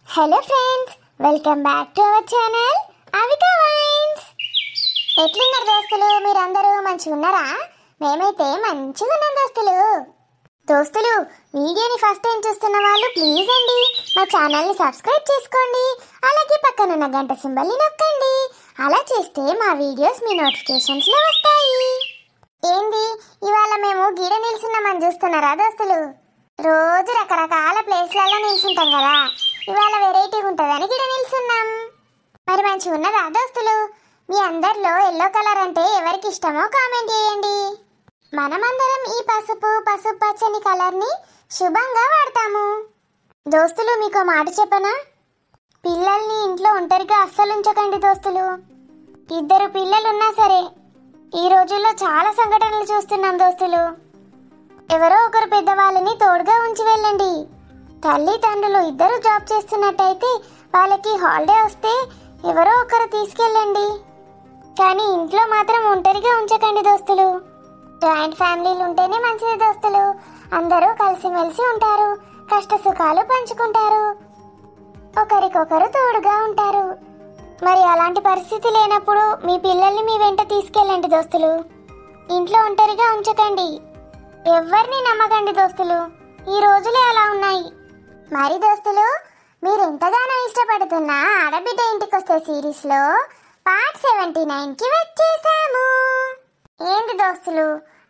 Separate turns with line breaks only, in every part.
Hello friends, welcome back to our channel Avika wines. ఎట్లున్నారు దోస్తులు? మీరందరూ మంచిగా ఉన్నారా? మేమైతే మంచిగా ఉన్నాం దోస్తులు. వీడియోని ఫస్ట్ టైం చూస్తున్న వాళ్ళు ప్లీజ్ అండి మా ఛానల్ని సబ్స్క్రైబ్ చేసుకోండి. అలాగే పక్కనున్న గంట సింబల్ని నొక్కండి. అలా చేస్తే మా వీడియోస్ మీ నోటిఫికేషన్స్లో వస్తాయి. ఏంది ఇవాళ మేము గీడ నిల్చున్నామని చూస్తున్నారా దోస్తులు? రోజు రకరకాల ప్లేస్లలో నిల్చుంటాం కదా, ఇవాళ వెరైటీగా ఉంటుందని గిడ నిల్చున్నాం. మరి మంచిగా ఉన్నదా దోస్తులు? మీ అందరిలో ఎల్లో కలర్ అంటే ఎవరికి ఇష్టమో కామెంట్ చేయండి. మనమందరం ఈ పసుపు పచ్చని కలర్ని శుభంగా వాడతాము. దోస్తులు, మీకు మాట చెప్పనా? పిల్లల్ని ఇంట్లో ఒంటరిగా అస్సలు ఉంచకండి దోస్తులు. 2 పిల్లలున్నా సరే ఈ రోజుల్లో చాలా సంఘటనలు చూస్తున్నాం దోస్తులు. ఎవరో ఒకరు పెద్దవాళ్ళని తోడుగా ఉంచి వెళ్ళండి. తల్లిదండ్రులు ఇద్దరు జాబ్ చేస్తున్నట్టయితే వాళ్ళకి హాలిడే వస్తే ఎవరో ఒకరు తీసుకెళ్ళండి. కానీ ఇంట్లో మాత్రం ఒంటరిగా ఉంచకండి దోస్తులు. జాయింట్ ఫ్యామిలీలు ఉంటేనే మంచిది దోస్తులు. అందరూ కలిసిమెలిసి ఉంటారు, కష్ట సుఖాలు పంచుకుంటారు, ఒకరికొకరు తోడుగా ఉంటారు. మరి అలాంటి పరిస్థితి లేనప్పుడు మీ పిల్లల్ని మీ వెంట తీసుకెళ్ళండి దోస్తులు. ఇంట్లో ఒంటరిగా ఉంచకండి. ఎవరిని నమ్మకండి దోస్తులు, ఈ రోజులే అలా ఉన్నాయి. మరి దోస్తులు, మీరు ఎంతగానో ఇష్టపడుతున్న ఆడబిడ్డ ఇంటికొస్తే సిరీస్లో పార్ట్ 79కి వచ్చేసాము. ఏంటి దోస్తులు,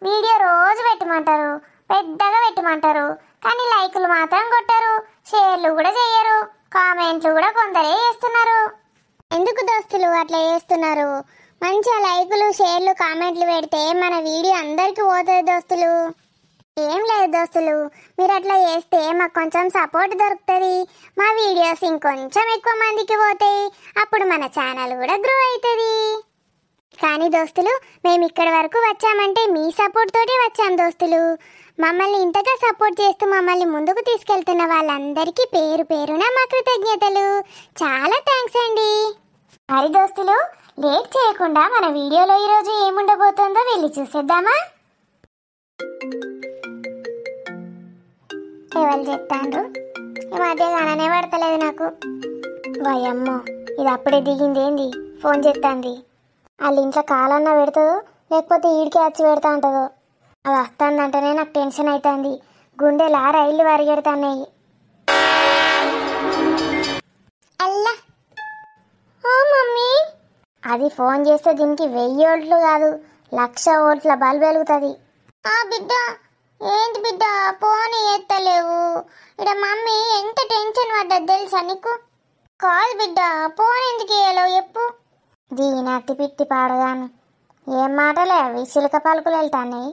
వీడియో రోజు పెట్టమంటారు, పెద్దగా పెట్టమంటారు, కానీ లైకులు మాత్రం కొట్టరు, షేర్లు కూడా చేయరు, కామెంట్లు కూడా కొందరే చేస్తున్నారు. ఎందుకు దోస్తులు అట్లా చేస్తున్నారు? మంచిగా లైకులు షేర్లు కామెంట్లు పెడితే మన వీడియో అందరికీ పోతుంది దోస్తులు. ఏం లేదు దోస్తులు, మీరు అట్లా చేస్తే మాకు కొంచెం సపోర్ట్ దొరుకుతుంది, మా వీడియోస్ ఇంకొంచెం ఎక్కువ మందికి పోతాయి, అప్పుడు మన ఛానల్ కూడా గ్రో అవుతుంది. కానీ దోస్తులు, మేము ఇక్కడి వరకు వచ్చామంటే మీ సపోర్ట్ తోటే వచ్చాం దోస్తులు. మమ్మల్ని ఇంతగా సపోర్ట్ చేస్తూ మమ్మల్ని ముందుకు తీసుకెళ్తున్న వాళ్ళందరికీ పేరు పేరున మా కృతజ్ఞతలు. చాలా థ్యాంక్స్ అండి. మరి దోస్తులు, లేట్ చేయకుండా మన వీడియోలో ఈరోజు ఏముండబోతుందో వెళ్ళి చూసేద్దామా? ఎవరు చెప్తాండ్రు? ఈ మధ్య గాననే పడతలేదు నాకు. వయమ్మో, ఇది అప్పుడే దిగింది ఏంది? ఫోన్ చేస్తాంది. వాళ్ళ ఇంట్లో కాలన్నా పెడుతుందో లేకపోతే ఈడికి వచ్చి పెడతా ఉంటుందో. అది వస్తుందంటేనే నాకు టెన్షన్ అవుతుంది. గుండెలా రైళ్ళు పరిగెడుతున్నాయి. అల్లా, మమ్మీ, అది ఫోన్ చేస్తే దీనికి 1000 వోల్ట్లు కాదు 1,00,000 వోల్ట్ల బల్బ్ వెలుగుతుంది. బిడ్డ, ఏంటి బిడ్డ ఫోన్ ఎత్తలేవు? ఇక్కడ మమ్మీ ఎంత టెన్షన్ పడ్డది తెలుసా నీకు? కాల్ బిడ్డ, ఫోన్ ఎందుకు వేయలేవు చెప్పు? దీని అత్తి పిత్తి పాడగాను. ఏం మాటలే అవి, చిలుక పలుకులు వెళ్తాయి.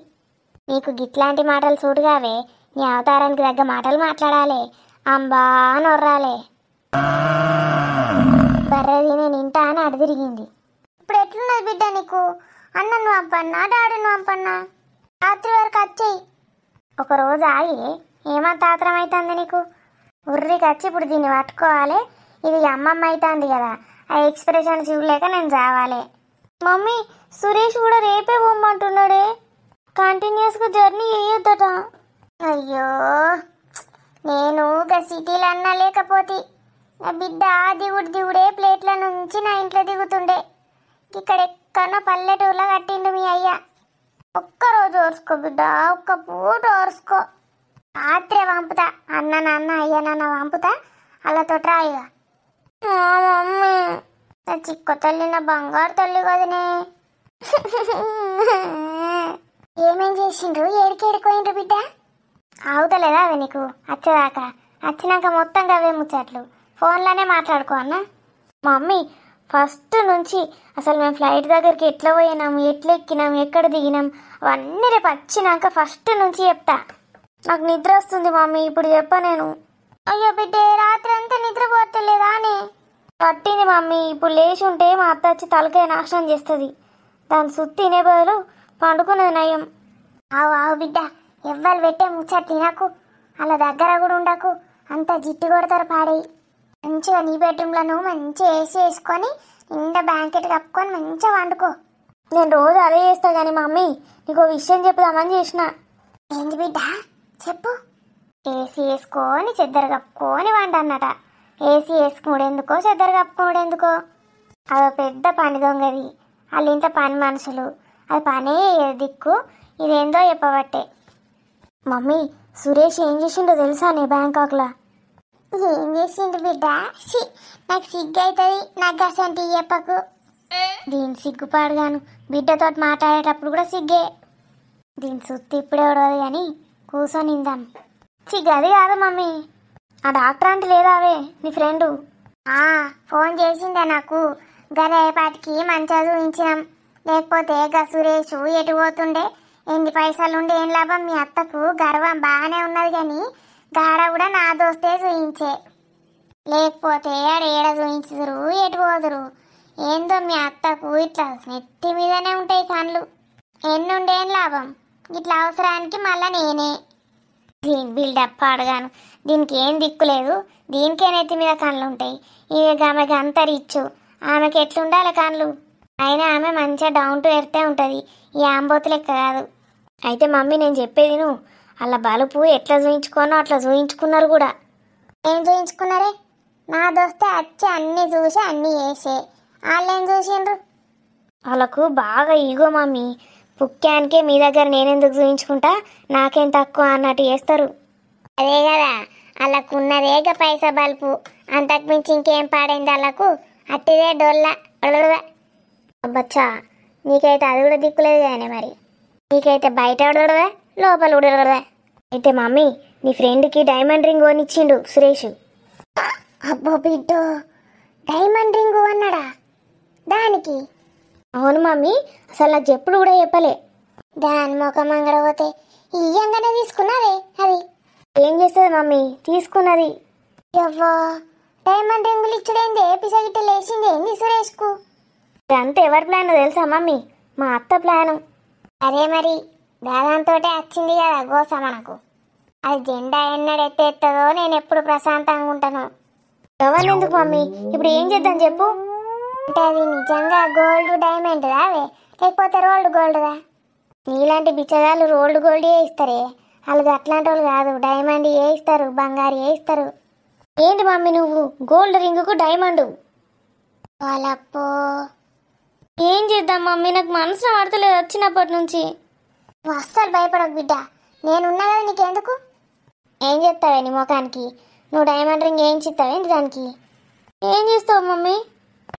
నీకు గిట్లాంటి మాటలు చూడుగావే, నీ అవతారానికి తగ్గ మాటలు మాట్లాడాలి, అంబా నొర్రాలే. బర్రది నేను ఇంటా అని అడు తిరిగింది. ఇప్పుడు ఎట్లున్నది బిడ్డ నీకు? అన్నను పంపన్నా డాడీని పంపన్నా? రాత్రి వరకు వచ్చేయి. ఒకరోజు ఆగి ఏమంత ఆత్రం అవుతుంది నీకు? ఉర్రికి వచ్చి ఇప్పుడు దీన్ని పట్టుకోవాలి. ఇది అమ్మమ్మ అవుతుంది కదా, ఆ ఎక్స్ప్రెషన్ చూడలేక నేను చావాలి. మమ్మీ, సురేష్ కూడా రేపే పోమ్మంటున్నాడే, కంటిన్యూస్గా జర్నీ చేయొద్దట. అయ్యో, నేను గా సిటీలు అన్నా లేకపోతే నా బిడ్డ దిగుడే ప్లేట్ల నుంచి నా ఇంట్లో దిగుతుండే. ఇక్కడ ఎక్కడో పల్లెటూరులో కట్టిండు మీ అయ్య. ఒక్కరోజు ఓర్చుకో బిడ్డ, ఒక్క పూట ఓర్చుకో. రాత్రే పంపుతా, అన్న నాన్న అయ్య నాన్న పంపుతా, అలా రాయిగా. మమ్మీ, నా చిక్కు తల్లి, నా బంగారు తల్లి కదనే. ఏమేం చేసిండ్రు? ఏడికేడిపోయిండ్రు బిడ్డ? ఆగుతలేదా అవి నీకు వచ్చేదాకా? వచ్చినాక మొత్తంగా అవే ముచ్చట్లు ఫోన్లోనే మాట్లాడుకో అన్న. మమ్మీ, ఫస్ట్ నుంచి అసలు మేము ఫ్లైట్ దగ్గరికి ఎట్లా పోయినాము, ఎట్లా ఎక్కినాం, ఎక్కడ దిగినాం, అవన్నీ రేపు వచ్చినాక ఫస్ట్ నుంచి చెప్తా. నాకు నిద్ర వస్తుంది మమ్మీ, ఇప్పుడు చెప్పా నేను. అయ్యో బిడ్డే, రాత్రి అంతా నిద్రపోతలేదా అని? పట్టింది మమ్మీ. ఇప్పుడు లేచి ఉంటే మా అత్త వచ్చి తలకాయ నాశనం చేస్తుంది. దాని సుత్తి తినే బదులు పండుకున్నది నయం. ఆవు బిడ్డ, ఎవ్వరు పెట్టే ముచ్చట్లు తినకు, అలా దగ్గర కూడా ఉండకు, అంతా జిట్టు కొడతారు పాడేయి. మంచిగా నీ బెడ్రూమ్లో నువ్వు మంచిగా ఏసీ వేసుకొని నిండా బ్లాంకెట్ కప్పుకొని మంచిగా వండుకో. నేను రోజు అదే చేస్తా. కానీ మమ్మీ, నీకు విషయం చెప్పుదామని చేసిన. ఏంది బిడ్డ చెప్పు? ఏసీ వేసుకొని చెద్దరు కప్పుకొని వండన్నట. ఏసీ వేసుకునేందుకో చెద్దరు కప్పుకునేందుకో అదో పెద్ద పని దొంగది. వాళ్ళ ఇంట్లో పని మనుషులు, అది పనే దిక్కు. ఇదేందో చెప్పబట్టే. మమ్మీ, సురేష్ ఏం చేసిండో తెలుసా నీ బ్యాంకాక్లా? ఏం చేసిండు బిడ్డ? నాకు సిగ్గు అవుతుంది, నాకు అసంటి చెప్పకు. దీని సిగ్గుపాడుగాను, బిడ్డతో మాట్లాడేటప్పుడు కూడా సిగ్గే. దీని సుత్తి ఇప్పుడే ఉడవదు కానీ కూర్చొని ఇందాం. సిగ్గు అది కాదు మమ్మీ, ఆ డాక్టర్ అంటే లేదావే నీ ఫ్రెండు? ఫోన్ చేసిందే నాకు. గదేపాటికి మంచిగా చూపించినాం. లేకపోతే గా సురేష్ ఎటు పోతుండే, ఎన్ని పైసలుండే ఏం లాభం? మీ అత్తకు గర్వం బాగానే ఉన్నది కానీ గాడ కూడా నా దోస్తే చూయించే. లేకపోతే ఆడేడ చూయించుదురు, ఎటు పోదురు? ఏందో మీ అత్తకు ఇట్లా నెత్తి మీదనే ఉంటాయి కళ్ళు. ఎన్నుండేం లాభం? ఇట్లా అవసరానికి మళ్ళా నేనే. దీని బిల్డప్ అడగాను, దీనికి ఏం దిక్కులేదు. దీనికే నెత్తి మీద కళ్ళు ఉంటాయి. ఇక ఆమెకి అంత రిచ్చు, ఆమెకి ఎట్లుండాలి కళ్ళు? అయినా ఆమె మంచిగా డౌన్ టు ఎర్తే ఉంటుంది, ఈ ఆంబోతు లెక్క కాదు. అయితే మమ్మీ నేను చెప్పేది నువ్వు, అలా బలుపు ఎట్లా చూయించుకోనో అట్లా చూయించుకున్నారు కూడా. ఏం చూయించుకున్నారే? నా దోస్తే వచ్చి అన్నీ చూసి అన్నీ వేసే. వాళ్ళేం చూసిండ్రు? వాళ్ళకు బాగా ఈగో మమ్మీ. పుక్యానికే మీ దగ్గర నేనెందుకు చూయించుకుంటా, నాకేం తక్కువ అన్నట్టు చేస్తారు. అదే కదా వాళ్ళకు ఉన్నదేగ పైసా బల్పు, అంతకు మించి ఇంకేం పాడైంది వాళ్ళకు. అట్టిదే డొల్లా. అబ్బచ్చా, నీకైతే అది కూడా దిక్కులేదు కానీ మరి. నీకైతే బయట ఉడవే, లోపల ఉడవే. అయితే మమ్మీ, నీ ఫ్రెండ్కి డైమండ్ రింగ్ కొనిచ్చిండు సురేష్. అబ్బో బిడ్డో, డైమండ్ రింగ్ అన్నాడా దానికి? అవును మమ్మీ, అసలు నాకు చెప్పుడు కూడా చెప్పలే. దాని ముఖం అంగడ పోతే ఇయ్యంగానే తీసుకున్నదే అది. ఏం చేస్తుంది మమ్మీ? తీసుకున్నది. ఎవ్వా, డైమండ్ రింగులు ఇచ్చుడేంది? పిసగిట్ట లేచింది ఏంది సురేష్కు? ఇదంతా ఎవరి ప్లాన్ తెలుసా మమ్మీ? మా అత్త ప్లాను. అదే మరి, దాదాంతో వచ్చింది కదా గోస మనకు. అది జెండా ఎన్నడు ఎత్తేస్తుందో నేను ఎప్పుడు ప్రశాంతంగా ఉంటాను. ఎవరిని ఎందుకు మమ్మీ, ఇప్పుడు ఏం చేద్దాం చెప్పు? అంటే అది నిజంగా గోల్డ్ డైమండ్ దావే, లేకపోతే రోల్డ్ గోల్డ్దా? నీలాంటి బిచ్చగాళ్ళు రోల్డ్ గోల్డ్ ఏ ఇస్తారే, వాళ్ళు అట్లాంటి వాళ్ళు కాదు. డైమండ్ ఏ ఇస్తారు, బంగారు ఏ ఇస్తారు. ఏంటి మమ్మీ నువ్వు గోల్డ్ రింగుకు డైమండ్? వాళ్ళప్పో ఏం చేద్దాం మమ్మీ, నాకు మనసులో పడతలేదు వచ్చినప్పటి నుంచి. నువ్వు అస్సలు భయపడకు బిడ్డ, నేనున్నా కదా నీకెందుకు. ఏం చేస్తావే నీ ముఖానికి? నువ్వు డైమండ్ రింగ్ ఏం చిత్తావేంటి దానికి? ఏం చేస్తావు మమ్మీ?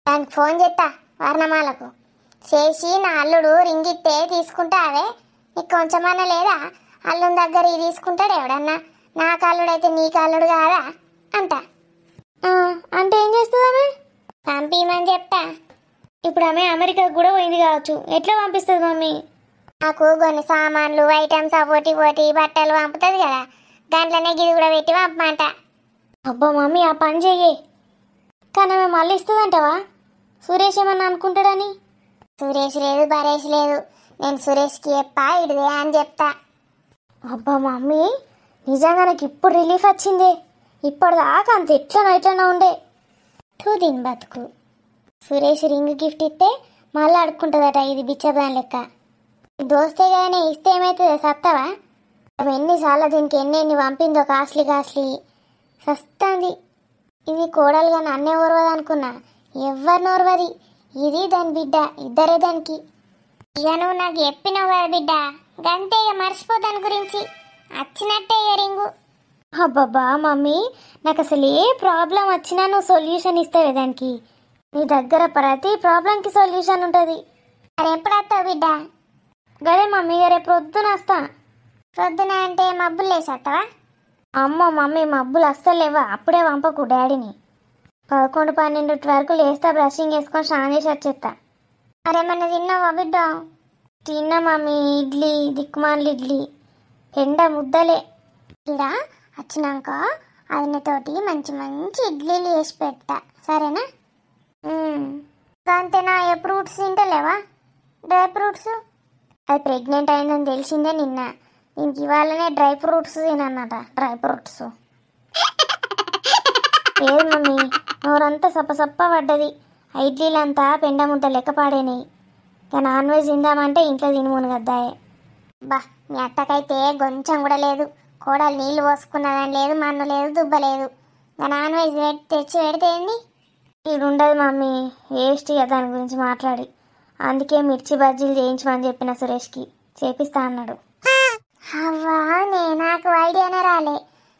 దానికి ఫోన్ చేస్తా వర్ణమాలకు చేసి, నా అల్లుడు రింగ్ ఇస్తే తీసుకుంటావే. నీకు కొంచెమన్నా లేదా? అల్లుని దగ్గర ఇది తీసుకుంటాడు ఎవడన్నా? నా కల్లుడైతే నీ కల్లుడు కాదా అంట. అంటే ఏం చేస్తుంది ఆమె? పంపించమని చెప్తా. ఇప్పుడు ఆమె అమెరికాకు కూడా పోయింది కావచ్చు, ఎట్లా పంపిస్తుంది మమ్మీ? నాకు కొన్ని సామాన్లు ఐటమ్స్ పోటీ బట్టలు పంపుతుంది కదా, దాంట్లోనే గిది కూడా పెట్టి పంపమంట. అబ్బా మమ్మీ, ఆ పని చెయ్యి. కానీ ఆమె మళ్ళీ ఇస్తుందంటవా? సురేష్ ఏమన్నా అనుకుంటాడని? సురేష్ లేదు, బరేష్ లేదు. నేను సురేష్కి చెప్పా ఇడిదే అని చెప్తా. అబ్బా మమ్మీ, నిజంగా నాకు ఇప్పుడు రిలీఫ్ వచ్చింది. ఇప్పటిదాకా అంత ఎట్లనో ఉండే. దీని బతుకు. సురేష్ రింగ్ గిఫ్ట్ ఇస్తే మళ్ళీ అడుక్కుంటుందట ఇది బిచ్చబాన్ లెక్క. దోస్తే కానీ ఇస్తే ఏమవుతుంది సత్తవా? ఎన్నిసార్లు దీనికి ఎన్ని పంపిందో కాస్ట్లీ సస్తాంది. ఇది కోడలుగా నన్నే ఓర్వదు అనుకున్నా, ఎవరిని ఓర్వది. ఇది దాని బిడ్డ, ఇద్దరే దానికి. ఇక నువ్వు నాకు చెప్పినావు కదా బిడ్డ, గంతే ఇక మర్చిపో దాని గురించి. వచ్చినట్టే ఇక రింగు. అబ్బబ్బా మమ్మీ, నాకు అసలు ఏ ప్రాబ్లం వచ్చినా నువ్వు సొల్యూషన్ ఇస్తావే దానికి. నీ దగ్గర ప్రతి ప్రాబ్లంకి సొల్యూషన్ ఉంటుంది. మరి ఎప్పుడు వస్తావు బిడ్డ? గదే మమ్మీ, రేపు ప్రొద్దున వస్తా. ప్రొద్దున అంటే మబ్బులు లేచేస్తావా? అమ్మో మమ్మీ, మబ్బులు అస్సలు లేవా, అప్పుడే పంపకు డాడీని. 11-12 వరకు లేస్తా, బ్రషింగ్ వేసుకొని స్నానం చేసి వచ్చేస్తా. మరేమన్నా తిన్నావా బిడ్డ? తిన్నా మమ్మీ, ఇడ్లీ, దిక్కుమాలి ఇడ్లీ, ఎండ ముద్దలే. ఇలా వచ్చినాక అదినతోటి మంచి ఇడ్లీలు వేసి పెడతా, సరేనా? అంతేనా? ఏ ఫ్రూట్స్ తింటలేవా? Dry fruits? అది ప్రెగ్నెంట్ అయిందని తెలిసిందే నిన్న. దీనికి ఇవాళనే డ్రై ఫ్రూట్స్ తినన్నట. డ్రై ఫ్రూట్స్ ఏది మమ్మీ, నోరంతా సప్ప పడ్డది. ఇడ్లీలంతా పెండ ముద్ద లెక్క పాడేనాయి. ఇక నాన్ వెజ్ తిందామంటే ఇంట్లో తినమును కద్దాయే. బా, మీ అత్తకైతే కొంచెం కూడా లేదు. కోడలు నీళ్ళు పోసుకున్నదని లేదు, మన్ను లేదు, దుబ్బ లేదు. నాన్ వెజ్ తెచ్చి పెడితే ఏంది?
ఇది ఉండదు మమ్మీ, వేస్ట్గా దాని గురించి మాట్లాడి. అందుకే మిర్చి బజ్జీలు చేయించమని చెప్పిన సురేష్కి, చేపిస్తా అన్నాడు.
అవ్వా నాకు ఐడియానే రాలే.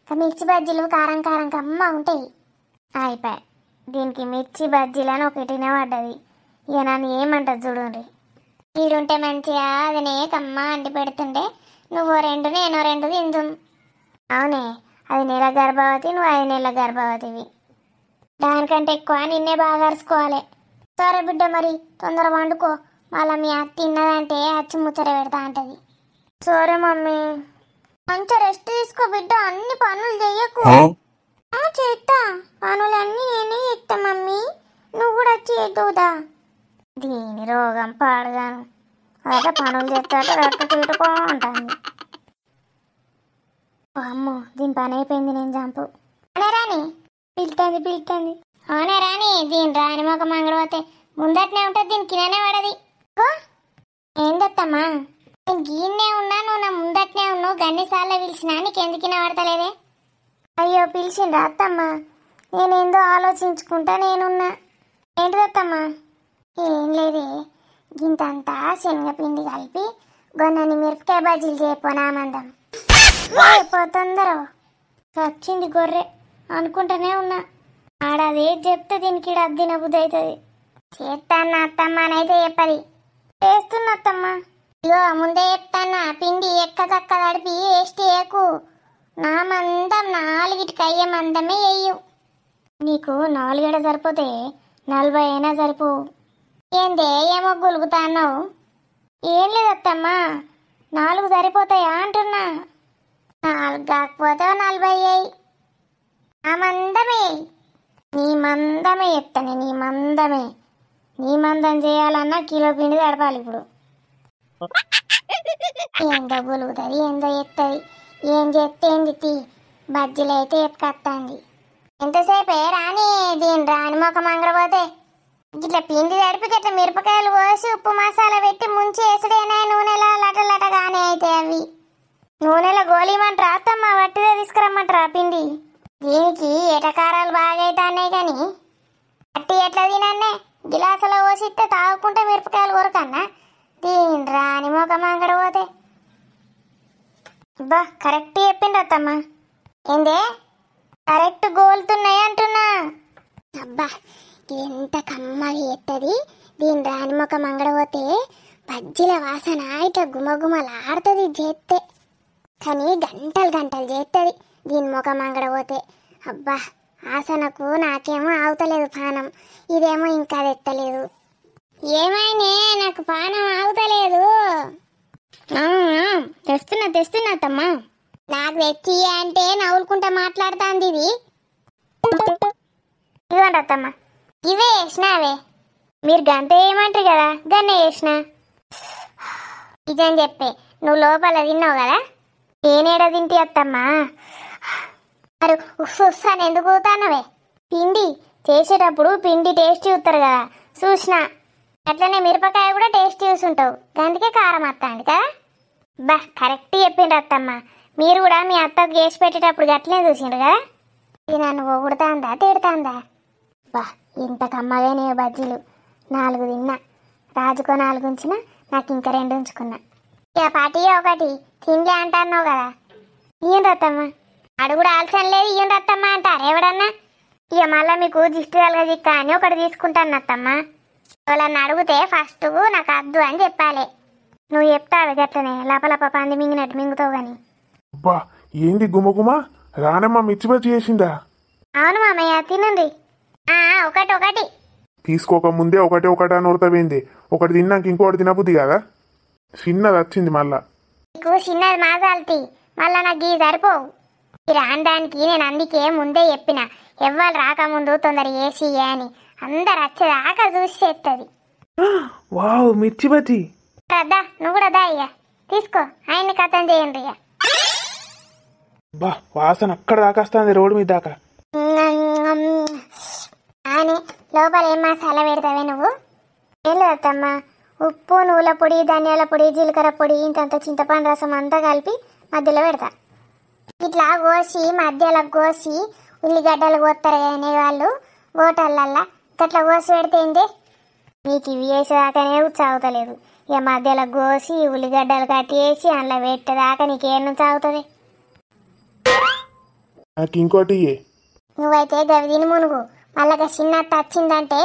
మిర్చి బజ్జీలు కారం కారం కమ్మ ఉంటాయి.
అయిపోయి దీనికి మిర్చి బజ్జీలు అని ఒకటినే పడ్డది. ఇక నన్ను ఏమంటది చూడండి.
ఈడుంటే మంచిగా అదినే కమ్మ అంటి పెడుతుండే నువ్వు 2 నేను 2 తిందు.
అవునే, అది నెల గర్భవతి, నువ్వు 5 నెలల గర్భవతివి.
దానికంటే ఎక్కువ నిన్నే బాగా అరుచుకోవాలి. సరే బిడ్డ, మరి తొందర వండుకో, మళ్ళీ మీ అత్త తిన్నదంటే అచ్చి ముచ్చట పెడతా అంటది.
సరే మమ్మీ.
మంచిగా రెస్ట్ తీసుకో బిడ్డ, అన్ని పనులు చెయ్యకు. చేస్తా, పనులన్నీ నేనే చేస్తా మమ్మీ, నువ్వు కూడా వచ్చి చేద్దువుదా.
దీని రోగం పాడగాను, అదే పనులు చేస్తాడు రెట్ట తిట్టుకో ఉంటుంది. అమ్మో, దీని పని అయిపోయింది, నేను జంపు.
రాని
పిలుతుంది.
అవునే రాని, దీని రాని మొక్క మంగళపోతే ముందట్నే ఉంటుంది, దీని కిందనే పడది. ఏందత్తమ్మా, నేను గీన్నే ఉన్నా, నువ్వు నా ముందట్నే ఉన్నావు. గన్నిసార్లు పిలిచినా నీకెందుకు పడతలేదే?
అయ్యో పిలిచిండ్రా అత్తమ్మ? నేనేందో ఆలోచించుకుంటా నేనున్నా. ఏంటిదత్తమ్మా?
ఏం లేదే, గింతంతా శనగపిండి కలిపి గొన్నని మిరపకాయ బజ్జీలు చేయపోనా మందం.
తొందర వచ్చింది గొర్రె అనుకుంటూనే ఉన్నా. ఆడదే చెప్తే దీనికి అద్దిన బుద్ధి అవుతుంది.
చేస్తాను అత్తమ్మ అనైతే చెప్పది.
చేస్తున్నా అత్తమ్మ.
ఇగో ముందే చెప్తాన్నా, పిండి ఎక్కదక్క తడిపి వేస్ట్ చేయకు. నా మందం 4కి అయ్యే మందమే వేయు.
నీకు 4 సరిపోతే 40 అయినా సరిపోవు.
ఏందే ఏమో గులుగుతాన్నావు?
ఏం లేదత్తమ్మా, 4 సరిపోతాయా అంటున్నా.
4 కాకపోతే 40 అయ్యాయి. ఆ మందమే,
నీ మందమే చెప్తాను, నీ మందం చేయాలన్నా కిలో పిండి తడపాలి. ఇప్పుడు
ఏందో గులుగుతుంది, ఏందో ఎత్తది. ఏం చేస్తే ఏంది తీ, బజ్జీలు అయితే ఎత్తుకొస్తుంది. ఎంతసేపే రాని, దీని రాని మొక్క మంగళపోతే ఇట్లా పిండి తడిపి ఇట్లా మిరపకాయలు కోసి ఉప్పు మసాలా పెట్టి ముంచి వేసుడేనా? నూనెలా లటలటగానే అయితే అవి.
నూనెలో గోలీమంటారా అత్తమ్మ? వట్టిదే తీసుకురమ్మంటారా పిండి?
దీనికి ఎటకారాలు బాగా అవుతున్నాయి కానీ అట్టి ఎట్లా తినన్నే? గిలాసులో పోసి ఇస్తే తాగుకుంటే మిరపకాయలు కొరకన్నా, దీని రాని మొక్క మంగళపోతే.
బా కరెక్ట్ చెప్పిండ్రు అత్తమ్మ.
ఏందే
కరెక్ట్ గోలుతున్నాయి అంటున్నా.
అబ్బా ఎంత కమ్మగా ఎత్తది, దీని రాని మొక్క మంగళపోతే బజ్జీల వాసన ఇట్లా గుమగుమలాడుతుంది చేస్తే. కానీ గంటలు గంటలు చేస్తుంది దీని మొక్క మంగళపోతే. అబ్బా ఆసనకు నాకేమో ఆగుతలేదు పానం, ఇదేమో ఇంకా తెత్తలేదు. ఏమైనా నాకు పానం ఆగుతలేదు.
తెస్తున్నా అత్తమ్మ.
నాకు తెచ్చి అంటే నవ్వులుకుంటా మాట్లాడుతుంది ఇది.
ఇదిగోండి అత్తమ్మ.
ఇవే వేసినావే?
మీరు గంట వేయమంటారు కదా, గన్నే వేసిన.
ఇదని చెప్పే నువ్వు లోపల తిన్నావు కదా.
నేనేడా తింటి అత్తమ్మా?
మరి ఉఫ్ అని ఎందుకు పోతానవే?
పిండి చేసేటప్పుడు పిండి టేస్ట్ చూస్తారు కదా, చూసిన.
అట్లనే మిరపకాయ కూడా టేస్ట్ చూసుంటావు, అందుకే కారం వస్తాండి కదా.
బా కరెక్ట్ చెప్పిండ్రు అత్తమ్మ. మీరు కూడా మీ అత్తకు చేసి పెట్టేటప్పుడు గట్లనే చూసిండ్రు కదా.
ఇది నన్ను పొగుడుతాందా తిడతాందా?
బా ఇంత కమ్మగానే బజ్జీలు 4 తిన్నా. రాజుకో 4 ఉంచిన, నాకు ఇంకా 2 ఉంచుకున్నా.
ఇక పాటి ఒకటి తిండి అంటున్నావు కదా.
ఇయ్యండి అత్తమ్మ.
అడుగుడు ఆలస్యం లేదు, ఇయ్యండి అత్తమ్మ అంటారు ఎవడన్నా.
ఇక మళ్ళీ మీకు దిష్టి తలగజిక్క అని ఒకటి తీసుకుంటాను అత్తమ్మ.
వాళ్ళని అడిగితే ఫస్ట్ నాకు అద్దు అని చెప్పాలి.
నువ్వు చెప్తావు గట్లనే లపలప పంది మింగినట్టు మింగుతావు కానీ.
అబ్బా ఏంది గుమగుమ, రానమ్మ మిర్చి బజ్జీ చేసిందా?
అవును మామయ్య, తినండి.
ఒకటి
తీసుకోక ముందే ఒకటి అని ఉడతపోయింది. ఒకటి తిన్నాక ఇంకోటి తినబుద్ది కదా. చిన్నది వచ్చింది మళ్ళా.
నీకు చిన్నది మాసాల్తి, మళ్ళా నాకు ఈ సరిపోవు. ఈ రాందానికి నేను అందుకే ముందే చెప్పిన, ఎవ్వరు రాకముందు తొందర ఏసి అని. అందరు వచ్చేదాకా చూసి చేస్తుంది.
వావ్ మిర్చి బజ్జీ.
దా నువ్వు కూడా దా ఇక తీసుకో, ఆయన్ని కథం చేయండి ఇక.
బా వాసన అక్కడ దాకాస్తుంది, రోడ్డు మీద దాకా.
అని లోపల ఏం మసాలా పెడతావే నువ్వు?
ఏం లేదమ్మా, ఉప్పు, నువ్వుల పొడి, ధనియాల పొడి, జీలకర్ర పొడి, ఇంతంత చింతపండు రసం అంతా కలిపి మధ్యలో పెడతా.
ఇట్లా కోసి మధ్యలో కోసి ఉల్లిగడ్డలు కోస్తారు కానీ వాళ్ళు ఓటర్లల్లా గట్లా కోసి పెడితే ఏంటి మీకు ఇవి వేసేదాకానే సాగుతలేదు. ఇక మధ్యలో కోసి ఉల్లిగడ్డలు కట్టేసి అందులో పెట్టేదాకా నీకేం సాగుతుంది.
నాకు ఇంకోటి ఇయ్యే.
నువ్వైతే గవి తిని మునుగు. మళ్ళా చిన్నత్త వచ్చిందంటే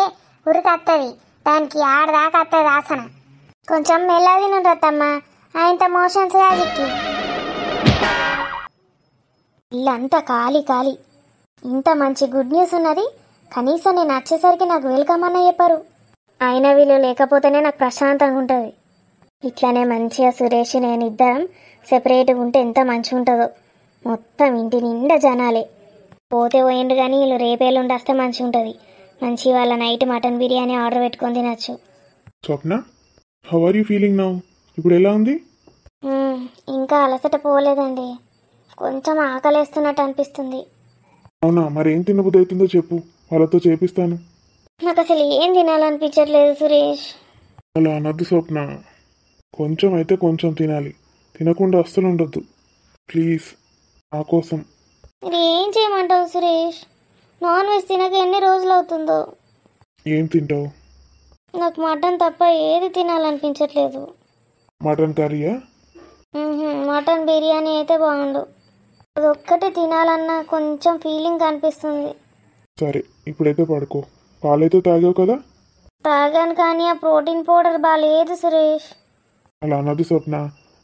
ఉరికత్తది, దానికి ఆడదాకా వస్తుంది ఆసన. కొంచెం మెల్లగా తినురత్తమ్మా, ఆయనతో మోషన్స్ కాదిక్కి.
ఇల్లంతా ఖాళీ ఖాళీ. ఇంత మంచి గుడ్ న్యూస్ ఉన్నది, కనీసం నేను వచ్చేసరికి నాకు వెల్కమ్ అన్న చెప్పరు. అయినా వీళ్ళు లేకపోతేనే నాకు ప్రశాంతంగా ఉంటుంది. ఇట్లానే మంచిగా సురేష్ నేను ఇద్దరం సెపరేట్గా ఉంటే ఎంత మంచిగా ఉంటుందో. మొత్తం ఇంటి నిండా జనాలే. పోతే పోయిండు కానీ వీళ్ళు రేపేళ్ళుండి వస్తే మంచిగా ఉంటుంది. మంచి వాళ్ళ నైట్ మటన్ బిర్యానీ ఆర్డర్ పెట్టుకొని తినచ్చు.
Swapna, how are you feeling now? ఇప్పుడు ఎలా ఉంది?
ఇంకా అలసట పోలేదండి, కొంచెం ఆకలేస్తున్నట్టు అనిపిస్తుంది.
అవునా, మరేం తినబుద్ధి అవుతుందో చెప్పు, వాళ్ళతో చేపిస్తాను.
నాకు అసలు ఏం తినాలనిపించట్లేదు సురేష్.
అలా అనద్దు స్వప్న, కొంచెం అయితే కొంచెం తినాలి, తినకుండా అస్సలు ఉండొద్దు ప్లీజ్, నా కోసం.
మీరు ఏం చేయమంటావు సురేష్? నాన్ వెజ్ తినక ఎన్ని రోజులు అవుతుందో.
ఏం తింటావు?
నాకు మటన్ తప్ప ఏది తినాలనిపించట్లేదు.
మటన్ కర్రీయా?
మటన్ బిర్యానీ అయితే బాగుండు. అది ఒక్కటి తినాలన్న కొంచెం ఫీలింగ్ అనిపిస్తుంది.
సరే ఇప్పుడైతే పడుకో. పాలైతే తాగావు కదా?
తాగాను కానీ ఆ ప్రోటీన్ పౌడర్ బాగాలేదు సురేష్.
అలా అన్నది స్వప్న,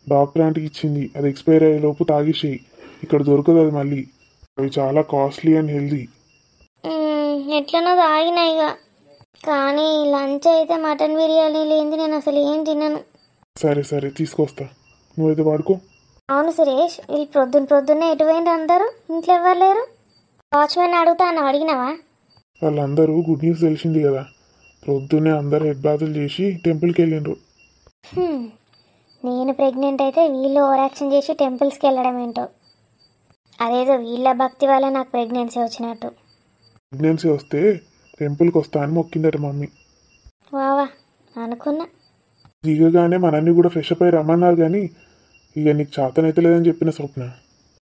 డాక్టర్ ఆంటీకి ఇచ్చింది, అది ఎక్స్పైర్ అయ్యే లోపు తాగేసేయి. ఇక్కడ దొరకదు అది మళ్ళీ, అవి చాలా కాస్ట్లీ అండ్ హెల్దీ.
ఎట్లనో తాగినాయిగా, కానీ లంచ్ అయితే మటన్ బిర్యానీ లేనిది నేను అసలు ఏం తినను.
సరే సరే తీసుకొస్తా, నువ్వైతే పడుకో.
అవును సురేష్, వీళ్ళు పొద్దున్నే ఎటు పోయినారు అందరూ? ఇంట్లో ఎవరు లేరు. వాచ్మెన్ అడుగుతాను, అడిగినావా?
వాళ్ళందరూ గుడ్ న్యూస్ తెలిసింది కదా, పొద్దున్నే అందరు హెడ్ బాతులు చేసి టెంపుల్కి వెళ్ళిండ్రు.
నేను ప్రెగ్నెంట్ అయితే వీళ్ళు ఓవర్ యాక్షన్ చేసి టెంపుల్స్కి వెళ్ళడం ఏంటో. అదేదో వీళ్ళ భక్తి వల్ల నాకు ప్రెగ్నెన్సీ వచ్చినట్టు.
ప్రెగ్నెన్సీ వస్తే టెంపుల్కి వస్తా అని మొక్కిందట మమ్మీ.
వావా అనుకున్నా.
దిగగానే మనల్ని కూడా ఫ్రెష్ అప్ అయి రమ్మన్నారు, కానీ ఇక నీకు చేతనైతే లేదని చెప్పిన స్వప్న.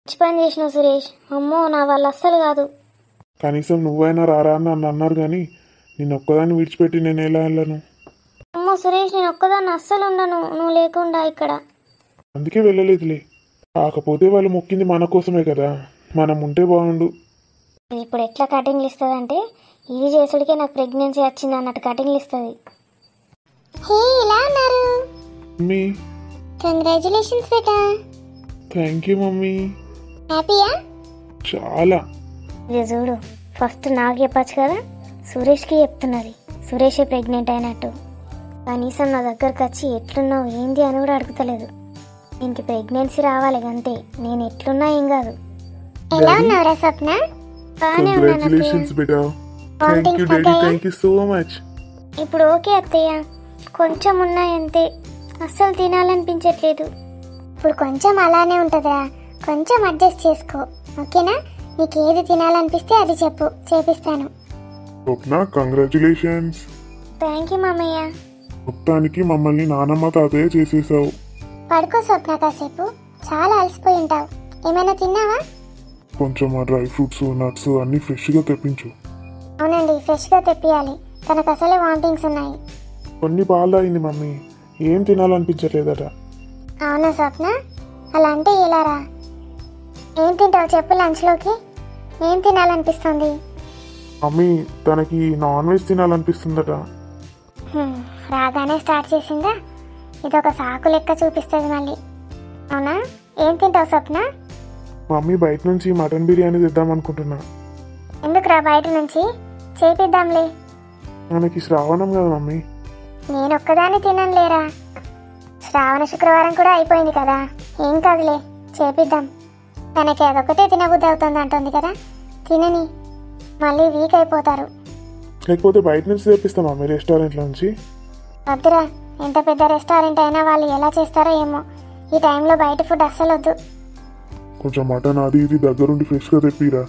మంచి పని చేసినావు సురేష్. అమ్మో నా వాళ్ళు అస్సలు కాదు.
కనీసం నువ్వైనా రారా అని నన్ను అన్నారు, కానీ నేను ఒక్కదాన్ని విడిచిపెట్టి నేను ఎలా వెళ్ళను?
అమ్మో సురేష్, నేను ఒక్కదాన్ని అస్సలు ఉండను నువ్వు లేకుండా ఇక్కడ.
అందుకే వెళ్ళలేదులే. కాకపోతే వాళ్ళు మొక్కింది మన కోసమే కదా, మనం ఉంటే బాగుండు.
ఇప్పుడు ఎట్లా కటింగ్లు ఇస్తుంది అంటే, ఇది చేసుడికే నాకు ప్రెగ్నెన్సీ వచ్చింది అన్నట్టు కటింగ్లు ఇస్తుంది.
హే, ఎలా ఉన్నారు?
మమ్మీ
కంగ్రాచులేషన్స్ బేటా.
Thank you mummy.
హ్యాపీయా?
చాలా.
ఇది చూడు, ఫస్ట్ నాకు చెప్పచ్చు కదా, సురేష్కి చెప్తున్నది. సురేషే ప్రెగ్నెంట్ అయినట్టు. కనీసం నా దగ్గరకు వచ్చి ఎట్లున్నావు ఏంది అని కూడా అడుగుతలేదు. దీనికి ప్రెగ్నెన్సీ రావాలి అంతే, నేను ఎట్లున్నా ఏం కాదు.
ఎలా ఉన్నావురా స్వప్న?
బాగానే
కంగ్రాచులేషన్స్ బేటా. Thank you daddy, thank you so much.
ఇప్పుడు ఓకే అత్తయ్య, కొంచెం ఉన్నాయి అంతే, అస్సలు తినాలనిపించట్లేదు.
ఇప్పుడు కొంచెం అలానే ఉంటుందిరా, కొంచెం అడ్జస్ట్ చేసుకో, ఓకేనా? నీకు ఏది తినాలనిపిస్తే అది చెప్పు, చేపిస్తాను.
స్వప్న కంగ్రాచులేషన్స్.
థ్యాంక్ యూ మామయ్య.
మొత్తానికి మమ్మల్ని నానమ్మ తాతయ్య చేసేసావు.
పడుకో స్వప్న కాసేపు, చాలా అలసిపోయి ఉంటావు. ఏమైనా తిన్నావా?
కొంచెం ఆ డ్రై ఫ్రూట్స్ నట్స్ అన్నీ ఫ్రెష్గా తెప్పించు.
అవునండి, ఫ్రెష్గా తెప్పియాలి, తనకు అసలే వామిటింగ్స్ ఉన్నాయి.
కొన్ని పాలు తాగింది మమ్మీ, ఏం తినాలనిపించట్లేదట.
అవునా స్వప్న, అలా అంటే ఎలారా? ఏం తింటావు చెప్పు లంచ్లోకి? ఏం తినాలనిపిస్తుంది?
మమ్మీ తనకి నాన్ వెజ్ తినాలనిపిస్తుందట.
రాగానే స్టార్ట్ చేసిందా? ఇదొక సాకు లెక్క చూపిస్తుంది మళ్ళీ. అవునా, ఏం తింటావు స్వప్న?
మమ్మీ బయట నుంచి మటన్ బిర్యానీ తెద్దాం అనుకుంటున్నా.
ఎందుకురా బయట నుంచి? చేపిద్దాంలే.
మనకి శ్రావణం కదా మమ్మీ.
నేను ఒక్కదాన్ని తినలేరా, శ్రావణ శుక్రవారం కూడా అయిపోయింది కదా, ఏం కాదులే, చేపిద్దాం. తనకి అదొకటే తినబుద్ధి అవుతుంది అంటుంది కదా, తినని, మళ్ళీ వీక్ అయిపోతారు.
లేకపోతే బయట నుంచి తెప్పిస్తాం మమ్మీ, రెస్టారెంట్లో నుంచి.
వద్దురా, ఎంత పెద్ద రెస్టారెంట్ అయినా వాళ్ళు ఎలా చేస్తారో ఏమో, ఈ టైంలో బయట ఫుడ్ అస్సలు వద్దు.
కొంచెం మటన్ అది ఇది దగ్గరుండి ఫ్రెష్గా తెప్పిరా.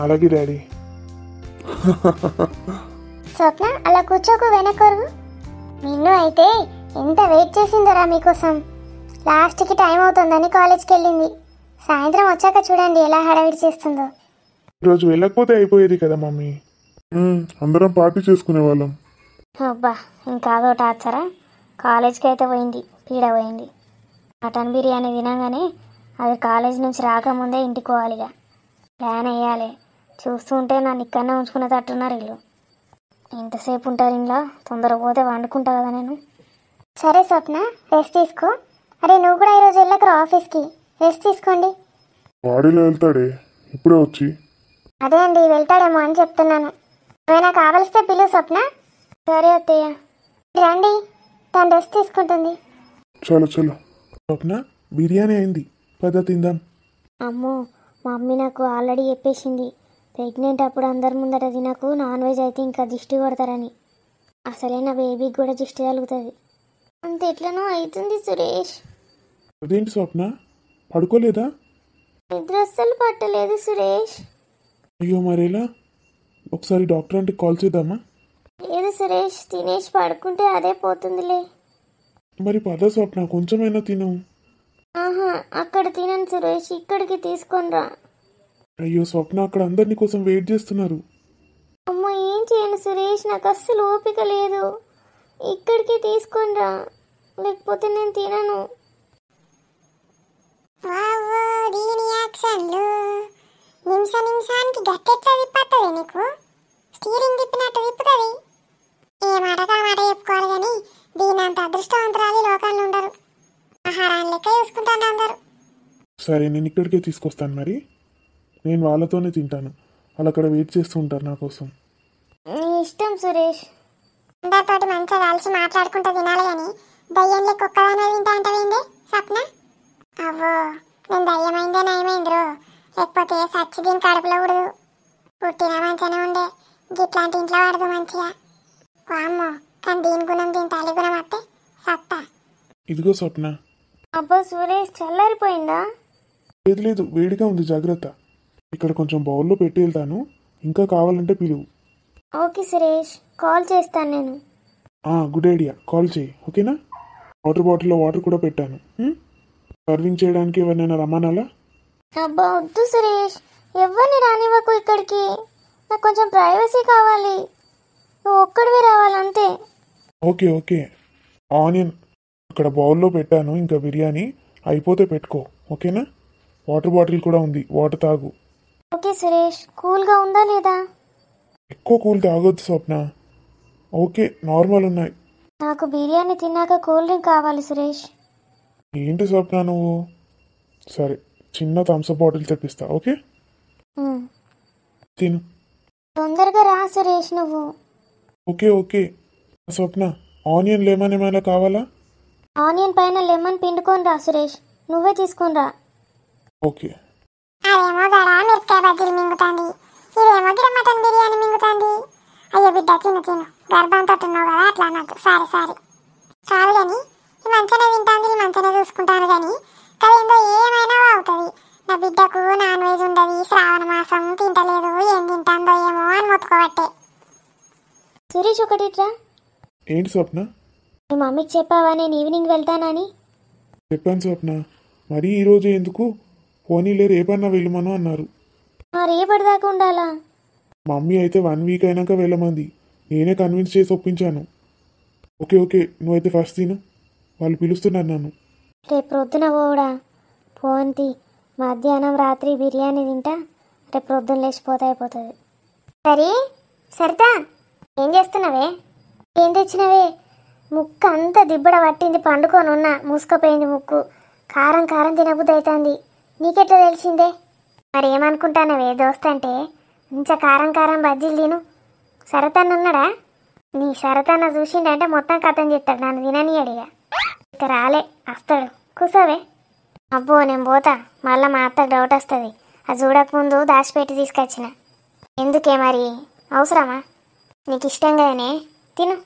అలాగే డాడీ.
స్వప్న అలా కూర్చోకు, వెనకొరుగు. నిన్ను అయితే ఎంత వెయిట్ చేసిందోరా మీకోసం. లాస్ట్కి టైం అవుతుందని కాలేజ్కి వెళ్ళింది. సాయంత్రం వచ్చాక చూడండి ఎలా హడావిడి చేస్తుందో.
ఈరోజు వెళ్ళకపోతే అయిపోయేది కదా మమ్మీ. అందరం పార్టీ చేసుకునే వాళ్ళం.
అబ్బా ఇంకా అదో టార్చరా. కాలేజ్కి అయితే పోయింది, పీడ పోయింది. మటన్ బిర్యానీ తినగానే అది కాలేజ్ నుంచి రాకముందే ఇంటికి పోవాలిగా. ప్లాన్ వేయాలి. చూస్తుంటే నన్ను ఇక్కడనే ఉంచుకునే తట్టున్నారు వీళ్ళు. ఎంతసేపు ఉంటారు ఇంట్లో, తొందరగా పోతే వండుకుంటా కదా నేను.
సరే స్వప్న, రెస్ట్ తీసుకో. అరే నువ్వు కూడా ఈరోజు వెళ్ళకరా ఆఫీస్కి, రెస్ట్ తీసుకోండి.
వాడిలో వెళ్తాడే ఇప్పుడే వచ్చి.
అదే అండి, వెళ్తాడేమో అని చెప్తున్నాను. ఏమైనా కావలిస్తే పిలువు స్వప్న.
సరే అత్తయ్య.
రండి, తను రెస్ట్ తీసుకుంటుంది.
చలో చలో. స్వప్న బిర్యానీ అయింది, పద తిందాం.
అమ్మో, మా మమ్మీ నాకు ఆల్రెడీ చెప్పేసింది, ప్రెగ్నెంట్ అప్పుడు అందరి ముందట తినకు, నాన్ వెజ్ అయితే ఇంకా దిష్టి కొడతారని. అసలే నా బేబీకి కూడా దిష్టి తగులుతుంది. అంత ఎట్లనో అవుతుంది సురేష్.
అదేంటి స్వప్న, పడుకోలేదా?
నిద్ర అస్సలు పట్టలేదు సురేష్.
అయ్యో మరేలా? ఒకసారి డాక్టర్ అంటే కాల్ చేద్దామా?
లేదు సురేష్, తినేసి పడుకుంటే అదే పోతుందిలే.
మరి పద స్వప్న, కొంచెమైనా తిను.
ఆహా, అక్కడ తినను సురేష్, ఇక్కడికి తీసుకొనిరా.
అయ్యో స్వప్న, అక్కడ అందరినీ కోసం వెయిట్ చేస్తున్నారు.
అమ్మో ఏం చేయను సురేష్, నాకు అస్సలు ఓపిక లేదు. ఇక్కడికి తీసుకొనిరా, లేకపోతే నేను తినను.
దీని యాక్షన్లు నిమిషానికి గట్టెట్లా తిప్పతుంది నీకు. స్టీరింగ్ తిప్పినట్టు తిప్పుతుంది. ఏ మాటగా మాట చెప్పుకోవాలి కానీ దీని అంత అదృష్టవంతురాలు లోకాల్లో ఉండరు. ఆహారాన్ని లెక్క చూసుకుంటాను అందరు.
సరే నేను ఇక్కడికే తీసుకొస్తాను. మరి నేను వాళ్ళతోనే తింటాను, వాళ్ళు అక్కడ వెయిట్ చేస్తూ ఉంటారు నా కోసం.
నీ ఇష్టం సురేష్.
అందరితోటి మంచిగా కలిసి మాట్లాడుకుంటూ తినాలి కానీ దయ్యం లెక్క ఒక్కదానే తింటా అంటవేంది స్వప్న? అవ్వో, నేను దయ్యమైందే నయమైందిరో, లేకపోతే సచ్చి దీని కడుపులో ఉడదు. పుట్టిన మంచిగానే ఉండే, గిట్లాంటి ఇంట్లో పడదు మంచిగా. వామ్మో, కానీ దీని గుణం దీని తల్లి గుణం వస్తే సత్తా.
ఇదిగో స్వప్న.
అబ్బా సురేష్, చల్లారిపోయిందా?
లేదు లేదు, వేడిగా ఉంది, జాగ్రత్త. ఇక్కడ కొంచెం బౌల్లో పెట్టి వెళ్తాను, ఇంకా కావాలంటే పిలువు.
ఓకే సురేష్, కాల్ చేస్తాను నేను.
గుడ్ ఐడియా, కాల్ చేయి. ఓకేనా? వాటర్ బాటిల్లో వాటర్ కూడా పెట్టాను. సర్వింగ్ చేయడానికి ఎవరినైనా రమ్మనాలా?
అబ్బా వద్దు సురేష్, ఎవరిని రానివ్వకు ఇక్కడికి. నాకు కొంచెం ప్రైవసీ కావాలి, నువ్వు ఒక్కడివి రావాలంతే.
Okay okay. ఆనియన్ అక్కడ బౌల్లో పెట్టాను, ఇంకా బిర్యానీ అయిపోతే పెట్టుకో. ఓకేనా? వాటర్ బాటిల్ కూడా ఉంది, వాటర్ తాగు.
ఓకే సురేష్, కూల్గా ఉందా లేదా?
ఎక్కువ కూల్ తాగొద్దు స్వప్న. ఓకే, నార్మల్ ఉన్నాయి.
నాకు బిర్యానీ తిన్నాక కూల్ డ్రింక్ కావాలి సురేష్.
ఏంటి స్వప్న నువ్వు? సరే, చిన్న థమ్స్అప్ బాటిల్ తెప్పిస్తా. ఓకే, తిను.
తొందరగా రా సురేష్ నువ్వు.
Okay okay. Swapna, onion lemon ఏమైనా కావాలా?
ఆనియన్ పైన లెమన్ పిండుకొని రా సురేష్, నువ్వే తీసుకొని రా.
ఓకే.
అదేమో గడా మిరపకాయ బజ్జీలు మింగుతుంది, ఇదేమో గిడ మటన్ బిర్యానీ మింగుతుంది. అయ్యో బిడ్డ, తిను తిను, గర్భంతో ఉన్నావు కదా అట్లా అన్నట్టు. సారీ సారీ, చాలు కానీ ఈ మంచిగానే తింటాంది, ఈ మంచిగానే చూసుకుంటాను కానీ కదేందో ఏమైనా అవుతుంది. నా బిడ్డకు నాన్ వెజ్ ఉండదు, శ్రావణ మాసం తింటలేదు, ఏం తింటాందో ఏమో అని మొత్తుకోబట్టే.
సురేష్ ఒకటిట్రా.
ఏంటి స్వప్న?
మీ మమ్మీకి చెప్పావా నేను ఈవినింగ్ వెళ్తానని?
చెప్పాను స్వప్న, మరీ ఈరోజు ఎందుకు, పోనీలే రేపన్నా వెళ్ళమను అన్నారు.
రేపటిదాకా ఉండాలా?
మమ్మీ అయితే 1 వీక్ అయినాక వెళ్ళమంది, నేనే కన్విన్స్ చేసి ఒప్పించాను. ఓకే ఓకే, నువ్వైతే ఫస్ట్ తిను, వాళ్ళు పిలుస్తున్నారు నన్ను.
రేపు ప్రొద్దున పోవడా? పోంతి, మధ్యాహ్నం రాత్రి బిర్యానీ తింటా, రేపు ప్రొద్దున లేచిపోతే అయిపోతుంది.
సరితా, ఏం చేస్తున్నావే?
ఏం తెచ్చినవే? ముక్కు అంతా దిబ్బడ పట్టింది, పండుకొని ఉన్నా, మూసుకుపోయింది ముక్కు. కారం కారం తినబుద్ధి అవుతుంది. నీకెట్లా తెలిసిందే?
మరి ఏమనుకుంటానవే దోస్త్ అంటే, ఇంత కారం కారం బజ్జీలు తిను. సరతన్న ఉన్నాడా? నీ సరతన్న చూసిండంటే మొత్తం కథం చెప్తాడు, నన్ను తిననీయడిగా. ఇక రాలే, వస్తాడు, కూర్చోవే.
అబ్బో నేను పోతా, మళ్ళీ మా అత్తకు డౌట్ వస్తుంది. అది చూడకముందు దాచిపెట్టి తీసుకొచ్చిన.
ఎందుకే మరి, అవసరమా? నీకు ఇష్టం కదనే, తిను.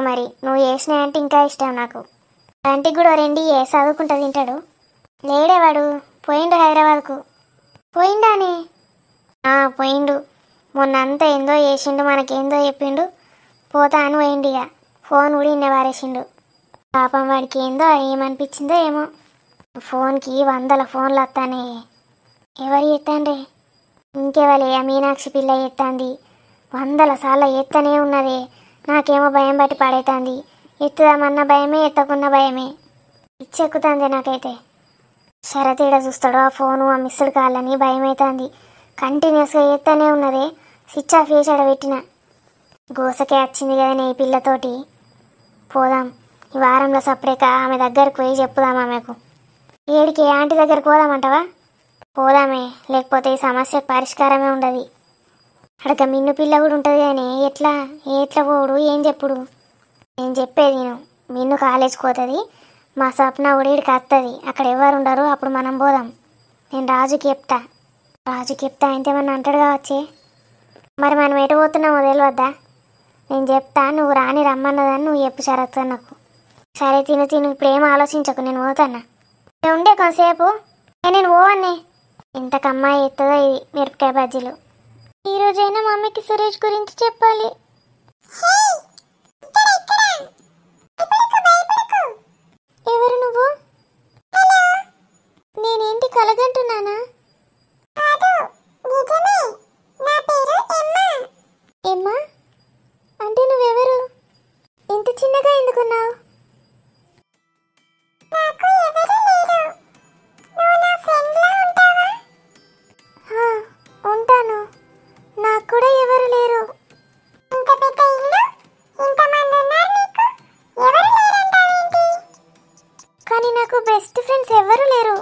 మరి నువ్వు చేసినాయంటే ఇంకా ఇష్టం నాకు.
ఇంటికి కూడా 2 చదువుకుంటా తింటాడు.
లేడేవాడు, పోయిండు హైదరాబాద్కు.
పోయిండానే?
పోయిండు. మొన్నంతా ఏందో చేసిండు, మనకేందో చెప్పిండు, పోతా అని పోయిండు. ఇక ఫోన్ కూడా ఇన్న వారేసిండు. పాపం వాడికి ఏందో ఏమనిపించిందో ఏమో. ఫోన్కి 100 ఫోన్లు వస్తానే.
ఎవరు ఎత్తండ్రే?
ఇంకెవలే ఆ మీనాక్షి పిల్ల ఎత్తాంది, 100 సార్లు ఎత్తనే ఉన్నదే. నాకేమో భయం బట్టి పడేతాంది. ఎత్తుదామన్న భయమే, ఎత్తకున్న భయమే. ఇచ్చెక్కుతాంది నాకైతే. శరతీడ చూస్తాడు ఆ ఫోను, ఆ మిస్డ్ కాళ్ళని భయమవుతుంది. కంటిన్యూస్గా ఎత్తనే ఉన్నదే. స్విచ్ ఆఫ్ చేసి ఆడబెట్టిన. గోసకే వచ్చింది కదా ఈ పిల్లతోటి. పోదాం ఈ వారంలో సపరేక ఆమె దగ్గరకు పోయి చెప్పుదాం ఆమెకు. ఏడికి ఆంటీ దగ్గరకు పోదామంటావా? పోదామే, లేకపోతే ఈ సమస్యకు పరిష్కారమే ఉండదు. అడగ మిన్ను పిల్ల కూడా ఉంటుంది కానీ ఎట్లా పోడు, ఏం చెప్పుడు? నేను చెప్పేది నేను. మిన్ను కాలేజ్కి పోతుంది, మా స్వప్న కూడా ఇడికి వస్తుంది. అక్కడ ఎవరు ఉండరు, అప్పుడు మనం పోదాం. నేను రాజుకి చెప్తా అయితే ఏమన్నా అంటాడు కావచ్చే. మరి మనం ఎటు పోతున్నామో తెలియద్దా? నేను చెప్తా, నువ్వు రాని రమ్మన్నదని నువ్వు చెప్పు శరత్ నాకు. సరే తిను, ఇప్పుడు ఏం ఆలోచించకు, నేను పోతాన్నా. ఉండే కొంతసేపు. నేను పోవన్నే. ఇంతకు అమ్మాయి ఎత్తుందో ఇది మిరపకాయ బజ్జీలు. ఈరోజైనా మమ్మీకి సురేష్ గురించి చెప్పాలి. ఎవరు నువ్వు? నేనేంటి కలగంటున్నానా? ఎమ్మా అంటే నువ్వెవరు? ఇంత చిన్నగా ఎందుకున్నావు? ఉంటాను. నాకు కూడా ఎవరు లేరు. కానీ నాకు బెస్ట్ ఫ్రెండ్స్ ఎవరు లేరు.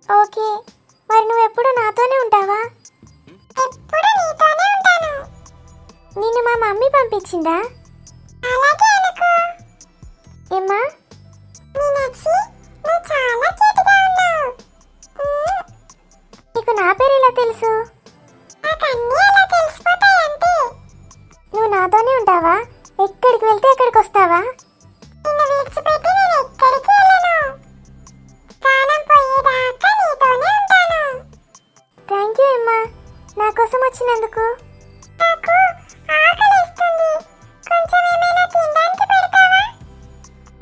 ఓకే, మరి నువ్వు ఎప్పుడు నాతోనే ఉంటావా? నిన్ను మా మమ్మీ పంపించిందా? ఏమ్మా? నీకు నా పేరు ఎలా తెలుసు? నువ్వు నాతోనే ఉంటావా? ఎక్కడికి వెళ్తే ఎక్కడికి వస్తావా? థ్యాంక్ యూ అమ్మా, నా కోసం వచ్చినందుకు.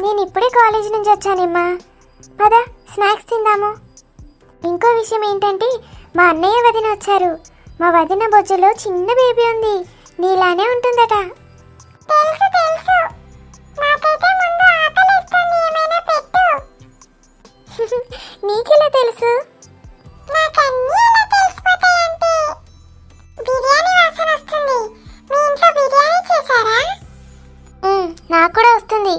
నేను ఇప్పుడే కాలేజీ నుంచి వచ్చానమ్మా. పద స్నాక్స్ తిందాము. ఇంకో విషయం ఏంటంటే మా అన్నయ్య వదిన వచ్చారు. మా వదిన బొజ్జలో చిన్న బేబీ ఉంది, నీలానే ఉంటుందట. నీకెలా తెలుసు? నాకు కూడా వస్తుంది.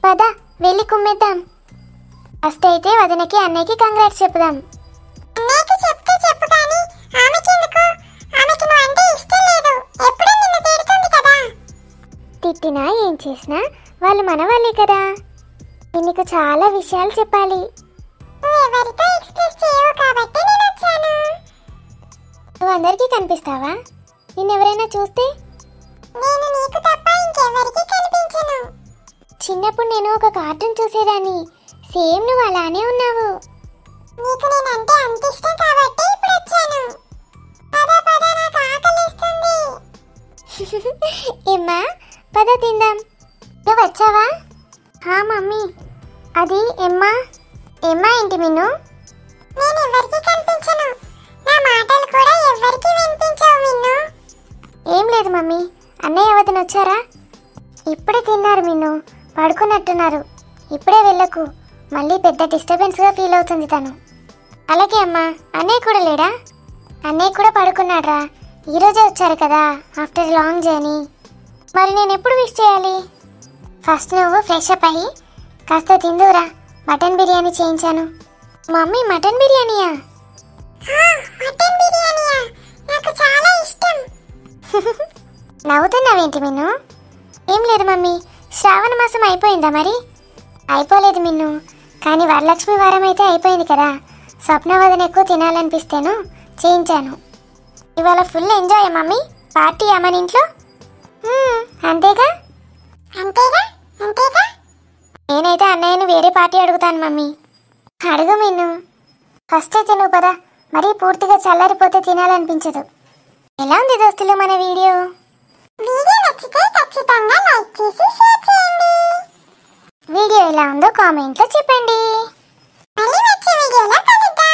పద వెళ్ళి కుమ్మేద్దాం. ఫస్ట్ అయితే వదినకి అన్నయ్యకి కంగ్రాట్స్ చెప్పుదాం. తిట్టినా ఏం చేసినా వాళ్ళు మన వాళ్ళే కదా. నీకు చాలా విషయాలు చెప్పాలి. నువ్వు అందరికీ కనిపిస్తావా? నిన్నెవరైనా చూస్తే? చిన్నప్పుడు నేను ఒక కార్టూన్ చూసేదాన్ని, సేమ్ నువ్వు అలానే ఉన్నావు. ఏమ్మా పద తిందాం. నువ్వు వచ్చావా? హా మమ్మీ. అది ఎమ్మా ఏంటి మిన్ను? నేను ఎవరికి కనిపించను, నా మాటలు కూడా ఎవరికి వినిపించవు మిన్ను. ఏం లేదు మమ్మీ. అన్నయ్య వదిన వచ్చారా? ఇప్పుడే తిన్నారు మిన్ను, పడుకున్నట్టున్నారు. ఇప్పుడే వెళ్ళకు, మళ్ళీ పెద్ద డిస్టర్బెన్స్గా ఫీల్ అవుతుంది తను. అలాగే అమ్మా. అన్నయ్య కూడా లేడా? అన్నయ్య కూడా పడుకున్నాడ్రా. ఈరోజే వచ్చారు కదా ఆఫ్టర్ లాంగ్ జర్నీ. మరి నేను ఎప్పుడు విష్ చేయాలి? ఫస్ట్ నువ్వు ఫ్రెష్ అప్ అయ్యి కాస్త తిందురా. మటన్ బిర్యానీ చేయించాను. మమ్మీ మటన్ బిర్యానీయా? నాకు చాలా ఇష్టం. నవ్వుతున్నావేంటి మిన్ను? ఏం లేదు మమ్మీ. శ్రావణ మాసం అయిపోయిందా మరి? అయిపోలేదు మిన్ను, కానీ వరలక్ష్మి వారం అయితే అయిపోయింది కదా. స్వప్నవదన ఎక్కువ తినాలనిపిస్తేను చేయించాను. ఇవాళ ఫుల్ ఎంజాయ్ మమ్మీ. పార్టీ మన ఇంట్లో. అంతేగా. నేనైతే అన్నయ్యను వేరే పార్టీ అడుగుతాను మమ్మీ. అడుగు మిన్ను. ఫస్ట్ అయితే నువ్వు పదా, మరీ పూర్తిగా చల్లారిపోతే తినాలనిపించదు. ఎలా ఉంది దోస్తులు మన వీడియో? వీడియో ఎలా ఉందో కామెంట్లో చెప్పండి.
వీడియోలో కలుద్దాం.